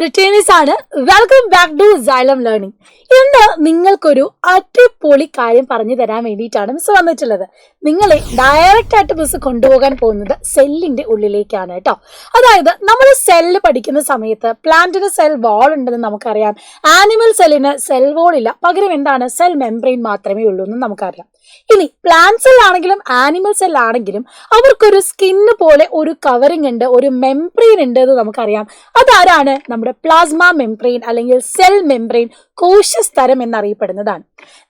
ബ്രിട്ടേനീസ് ആണ്. Welcome back to Xylem learning. ഇന്ന് നിങ്ങൾക്കൊരു അടിപൊളി കാര്യം പറഞ്ഞു തരാൻ വേണ്ടിയിട്ടാണ് മിസ് വന്നിട്ടുള്ളത്. നിങ്ങളെ ഡയറക്റ്റ് ആയിട്ട് മിസ് കൊണ്ടുപോകാൻ പോകുന്നത് സെല്ലിന്റെ ഉള്ളിലേക്കാണ് കേട്ടോ. അതായത് നമ്മൾ സെല്ല് പഠിക്കുന്ന സമയത്ത് പ്ലാന്റിന് സെൽ വാൾ ഉണ്ടെന്ന് നമുക്കറിയാം, ആനിമൽ സെല്ലിന് സെൽ വാൾ ഇല്ല, പകരം എന്താണ് സെൽ മെംബ്രെയിൻ മാത്രമേ ഉള്ളൂ എന്ന് നമുക്കറിയാം. ഇനി പ്ലാന്റ് സെൽ ആണെങ്കിലും ആനിമൽ സെൽ ആണെങ്കിലും അവർക്കൊരു സ്കിന്ന് പോലെ ഒരു കവറിംഗ് ഉണ്ട്, ഒരു മെംബ്രെയിൻ ഉണ്ട് എന്ന് നമുക്കറിയാം. അതാരാണ്? നമ്മുടെ പ്ലാസ്മ മെംബ്രെയിൻ അല്ലെങ്കിൽ സെൽ മെംബ്രെയിൻ, കോശസ്തരം എന്നറിയപ്പെടുന്നതാണ്.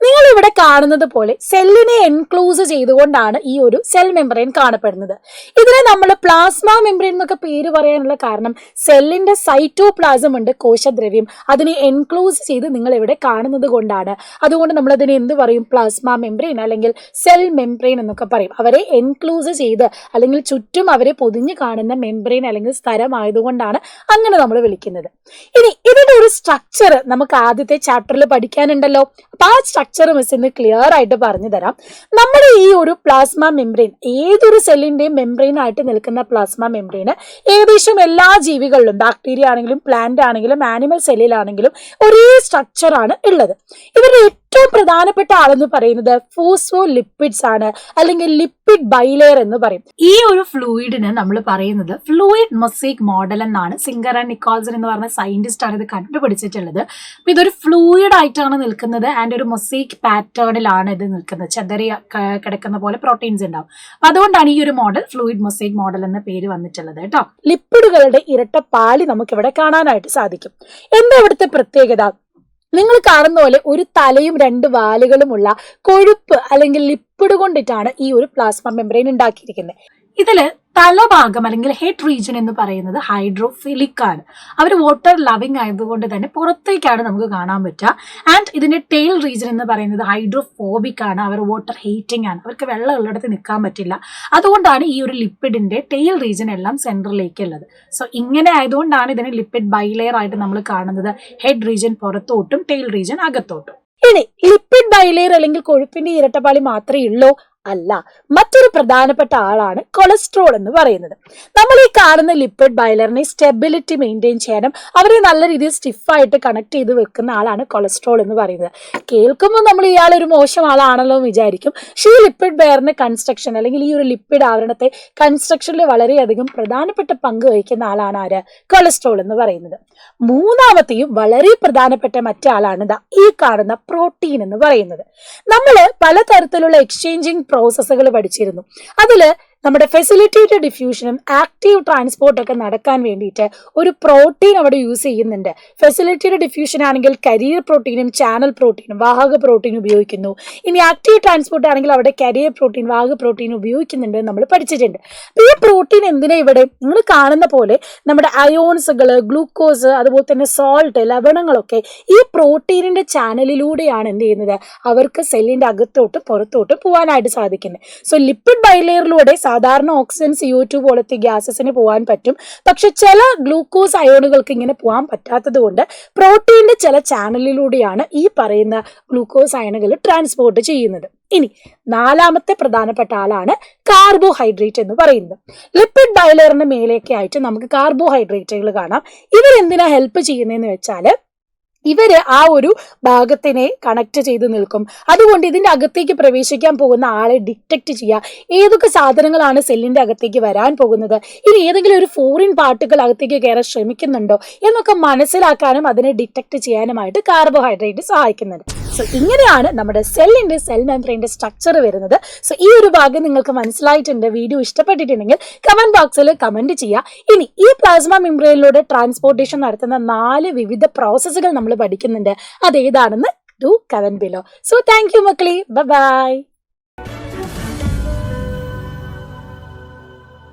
നിങ്ങൾ ഇവിടെ കാണുന്നത് പോലെ സെല്ലിനെ എൻക്ലോസ് ചെയ്തുകൊണ്ടാണ് ഈ ഒരു സെൽ മെംബ്രെയിൻ കാണപ്പെടുന്നത്. ഇതിനെ നമ്മൾ പ്ലാസ്മ മെംബ്രെയിൻ എന്നൊക്കെ പേര് പറയാനുള്ള കാരണം സെല്ലിന്റെ സൈറ്റോപ്ലാസം ഉണ്ട്, കോശദ്രവ്യം, അതിനെ എൻക്ലോസ് ചെയ്ത് നിങ്ങൾ ഇവിടെ കാണുന്നത് കൊണ്ടാണ്. അതുകൊണ്ട് നമ്മൾ അതിനെ എന്ത് പറയും? പ്ലാസ്മ മെംബ്രെയിൻ അല്ലെങ്കിൽ സെൽ മെംബ്രെയിൻ എന്നൊക്കെ പറയും. അവരെ എൻക്ലോസ് ചെയ്ത് അല്ലെങ്കിൽ ചുറ്റും അവരെ പൊതിഞ്ഞു കാണുന്ന മെംബ്രെയിൻ അല്ലെങ്കിൽ സ്ഥലമായതുകൊണ്ടാണ് അങ്ങനെ നമ്മൾ വിളിക്കുന്നത്. ഇനി ഇതിന്റെ ഒരു സ്ട്രക്ചർ നമുക്ക് ആദ്യത്തെ ചാപ്റ്ററിൽ പഠിക്കാനുണ്ടല്ലോ. അപ്പൊ ആ സ്ട്രക്ചർ മിസ് ഇന്ന് ക്ലിയർ ആയിട്ട് പറഞ്ഞു തരാം. നമ്മുടെ ഈ ഒരു പ്ലാസ്മ മെംബ്രെയിൻ, ഏതൊരു സെല്ലിന്റെയും മെംബ്രെയിൻ ആയിട്ട് നിൽക്കുന്ന പ്ലാസ്മ മെംബ്രെയിന് ഏകദേശം എല്ലാ ജീവികളിലും, ബാക്ടീരിയ ആണെങ്കിലും പ്ലാന്റ് ആണെങ്കിലും ആനിമൽ സെല്ലിലാണെങ്കിലും ഒരേ സ്ട്രക്ചർ ആണ് ഉള്ളത്. ഇവരുടെ ഏറ്റവും പ്രധാനപ്പെട്ട ആളെന്ന് പറയുന്നത് ഫോസ്ഫോലിപ്പിഡ്സ് ആണ്, അല്ലെങ്കിൽ ലിപ്പിഡ് ബൈലെയർ എന്ന് പറയും. ഈ ഒരു ഫ്ലൂയിഡിന് നമ്മൾ പറയുന്നത് ഫ്ലൂയിഡ് മൊസൈക് മോഡൽ എന്നാണ്. സിംഗർ ആൻഡ് നിക്കോൾസൺ എന്ന് പറഞ്ഞ സയന്റിസ്റ്റ് ആണ് ഇത് കണ്ടുപിടിച്ചിട്ടുള്ളത്. അപ്പൊ ഇതൊരു ഫ്ലൂയിഡ് ആയിട്ടാണ് നിൽക്കുന്നത് ആൻഡ് ഒരു മൊസൈക് പാറ്റേണിലാണ് ഇത് നിൽക്കുന്നത്. ചെതറി കിടക്കുന്ന പോലെ പ്രോട്ടീൻസ് ഉണ്ടാവും. അപ്പൊ അതുകൊണ്ടാണ് ഈ ഒരു മോഡൽ ഫ്ലൂയിഡ് മൊസൈക് മോഡൽ എന്ന പേര് വന്നിട്ടുള്ളത് കേട്ടോ. ലിപ്പിഡുകളുടെ ഇരട്ട പാളി നമുക്ക് ഇവിടെ കാണാനായിട്ട് സാധിക്കും. എന്താ ഇവിടുത്തെ പ്രത്യേകത? നിങ്ങൾ കാണുന്ന പോലെ ഒരു തലയും രണ്ട് വാലുകളുമുള്ള കൊഴുപ്പ് അല്ലെങ്കിൽ ലിപ്പിഡ് കൊണ്ടിട്ടാണ് ഈ ഒരു പ്ലാസ്മ മെംബ്രെയിൻ ഉണ്ടാക്കിയിരിക്കുന്നത്. ഇതില് തലഭാഗം അല്ലെങ്കിൽ ഹെഡ് റീജിയൻ എന്ന് പറയുന്നത് ഹൈഡ്രോഫിലിക് ആണ്. അവർ വാട്ടർ ലവിങ് ആയതുകൊണ്ട് തന്നെ പുറത്തേക്കാണ് നമുക്ക് കാണാൻ പറ്റുക. ആൻഡ് ഇതിന്റെ ടെയിൽ റീജിയൻ എന്ന് പറയുന്നത് ഹൈഡ്രോഫോബിക് ആണ്. അവർ വാട്ടർ ഹേറ്റിംഗ് ആണ്. അവർക്ക് വെള്ളം ഉള്ളിടത്ത് നിൽക്കാൻ പറ്റില്ല. അതുകൊണ്ടാണ് ഈ ഒരു ലിപ്പിഡിന്റെ ടെയിൽ റീജിയൻ എല്ലാം സെൻട്രലിലേക്ക് ഉള്ളത്. സോ ഇങ്ങനെ ആയതുകൊണ്ടാണ് ഇതിനെ ലിപ്പിഡ് ബൈലെയർ ആയിട്ട് നമ്മൾ കാണുന്നത്. ഹെഡ് റീജിയൻ പുറത്തോട്ടും ടെയിൽ റീജിയൻ അകത്തോട്ടും. ഇനി ലിപ്പിഡ് ബൈലെയർ അല്ലെങ്കിൽ കൊഴുപ്പിന്റെ ഇരട്ടപ്പാളി മാത്രമേ ഉള്ളൂ? അല്ല, മറ്റൊരു പ്രധാനപ്പെട്ട ആളാണ് കൊളസ്ട്രോൾ എന്ന് പറയുന്നത്. നമ്മൾ ഈ കാണുന്ന ലിപ്പിഡ് ബൈലെയറിനെ സ്റ്റെബിലിറ്റി മെയിൻറ്റെയിൻ ചെയ്യാനും അവരെ നല്ല രീതിയിൽ സ്റ്റിഫായിട്ട് കണക്ട് ചെയ്ത് വെക്കുന്ന ആളാണ് കൊളസ്ട്രോൾ എന്ന് പറയുന്നത്. കേൾക്കുമ്പോൾ നമ്മൾ ഇയാൾ ഒരു മോശം ആളാണല്ലോ എന്ന് വിചാരിക്കും. പക്ഷേ ഈ ലിപ്പിഡ് ബെയറിന്റെ കൺസ്ട്രക്ഷൻ അല്ലെങ്കിൽ ഈ ഒരു ലിപ്പിഡ് ആവരണത്തെ കൺസ്ട്രക്ഷനിൽ വളരെയധികം പ്രധാനപ്പെട്ട പങ്ക് വഹിക്കുന്ന ആളാണ് ആര്? കൊളസ്ട്രോൾ എന്ന് പറയുന്നത്. മൂന്നാമത്തെയും വളരെ പ്രധാനപ്പെട്ട മറ്റാളാണ് ഈ കാണുന്ന പ്രോട്ടീൻ എന്ന് പറയുന്നത്. നമ്മൾ പലതരത്തിലുള്ള എക്സ്ചേഞ്ചിങ് പ്രോസസ്സുകൾ പഠിച്ചിരുന്നു. അതില് നമ്മുടെ ഫെസിലിറ്റേറ്റഡ് ഡിഫ്യൂഷനും ആക്റ്റീവ് ട്രാൻസ്പോർട്ട് ഒക്കെ നടക്കാൻ വേണ്ടിയിട്ട് ഒരു പ്രോട്ടീൻ അവിടെ യൂസ് ചെയ്യുന്നുണ്ട്. ഫെസിലിറ്റേറ്റഡ് ഡിഫ്യൂഷൻ ആണെങ്കിൽ കരിയർ പ്രോട്ടീനും ചാനൽ പ്രോട്ടീനും വാഹക പ്രോട്ടീനും ഉപയോഗിക്കുന്നു. ഇനി ആക്റ്റീവ് ട്രാൻസ്പോർട്ട് ആണെങ്കിൽ അവിടെ കരിയർ പ്രോട്ടീൻ വാഹക പ്രോട്ടീൻ ഉപയോഗിക്കുന്നുണ്ട് നമ്മൾ പഠിച്ചിട്ടുണ്ട്. ഈ പ്രോട്ടീൻ എന്തിനാ ഇവിടെ? നിങ്ങൾ കാണുന്ന പോലെ നമ്മുടെ അയോൺസുകൾ, ഗ്ലൂക്കോസ്, അതുപോലെ തന്നെ സോൾട്ട്, ലവണങ്ങളൊക്കെ ഈ പ്രോട്ടീനിന്റെ ചാനലിലൂടെയാണ് എന്ത് ചെയ്യുന്നത്? അവർക്ക് സെല്ലിന്റെ അകത്തോട്ട് പുറത്തോട്ട് പോകാനായിട്ട് സാധിക്കുന്നത്. സോ ലിപ്പിഡ് ബൈലെയറിലൂടെ സാധാരണ ഓക്സിജൻ, CO2 പോലത്തെ ഗ്യാസസിന് പോകാൻ പറ്റും. പക്ഷെ ചില ഗ്ലൂക്കോസ് അയോണുകൾക്ക് ഇങ്ങനെ പോകാൻ പറ്റാത്തത് കൊണ്ട് പ്രോട്ടീന്റെ ചില ചാനലിലൂടെയാണ് ഈ പറയുന്ന ഗ്ലൂക്കോസ് അയണുകൾ ട്രാൻസ്പോർട്ട് ചെയ്യുന്നത്. ഇനി നാലാമത്തെ പ്രധാനപ്പെട്ട ആളാണ് കാർബോഹൈഡ്രേറ്റ് എന്ന് പറയുന്നത്. ലിപ്പിഡ് ബൈലെയറിന് മേലേക്ക് ആയിട്ട് നമുക്ക് കാർബോഹൈഡ്രേറ്റുകൾ കാണാം. ഇവരെന്തിനാ ഹെൽപ്പ് ചെയ്യുന്നതെന്ന് വെച്ചാൽ ഇവര് ആ ഒരു ഭാഗത്തിനെ കണക്ട് ചെയ്ത് നിൽക്കും. അതുകൊണ്ട് ഇതിന്റെ അകത്തേക്ക് പ്രവേശിക്കാൻ പോകുന്ന ആളെ ഡിറ്റക്ട് ചെയ്യുക, ഏതൊക്കെ സാധനങ്ങളാണ് സെല്ലിന്റെ അകത്തേക്ക് വരാൻ പോകുന്നത്, ഇനി ഏതെങ്കിലും ഒരു ഫോറിൻ പാർട്ടിക്കിൾ അകത്തേക്ക് കയറാൻ ശ്രമിക്കുന്നുണ്ടോ എന്നൊക്കെ മനസ്സിലാക്കാനും അതിനെ ഡിറ്റക്ട് ചെയ്യാനുമായിട്ട് കാർബോഹൈഡ്രേറ്റ് സഹായിക്കുന്നുണ്ട്. സോ ഇങ്ങനെയാണ് നമ്മുടെ സെല്ലിന്റെ സെൽ മെംബ്രെയിന്റെ സ്ട്രക്ചർ വരുന്നത്. സോ ഈ ഒരു ഭാഗം നിങ്ങൾക്ക് മനസ്സിലായിട്ടുണ്ട്. വീഡിയോ ഇഷ്ടപ്പെട്ടിട്ടുണ്ടെങ്കിൽ കമന്റ് ബോക്സിൽ കമന്റ് ചെയ്യുക. ഇനി ഈ പ്ലാസ്മ മെംബ്രെയിനിലൂടെ ട്രാൻസ്പോർട്ടേഷൻ നടത്തുന്ന 4 വിവിധ പ്രോസസ്സുകൾ നമ്മൾ പഠിക്കുന്നുണ്ട്. അതേതാണെന്ന് do comment below. So thank you മക്കളെ, ബൈ ബൈ.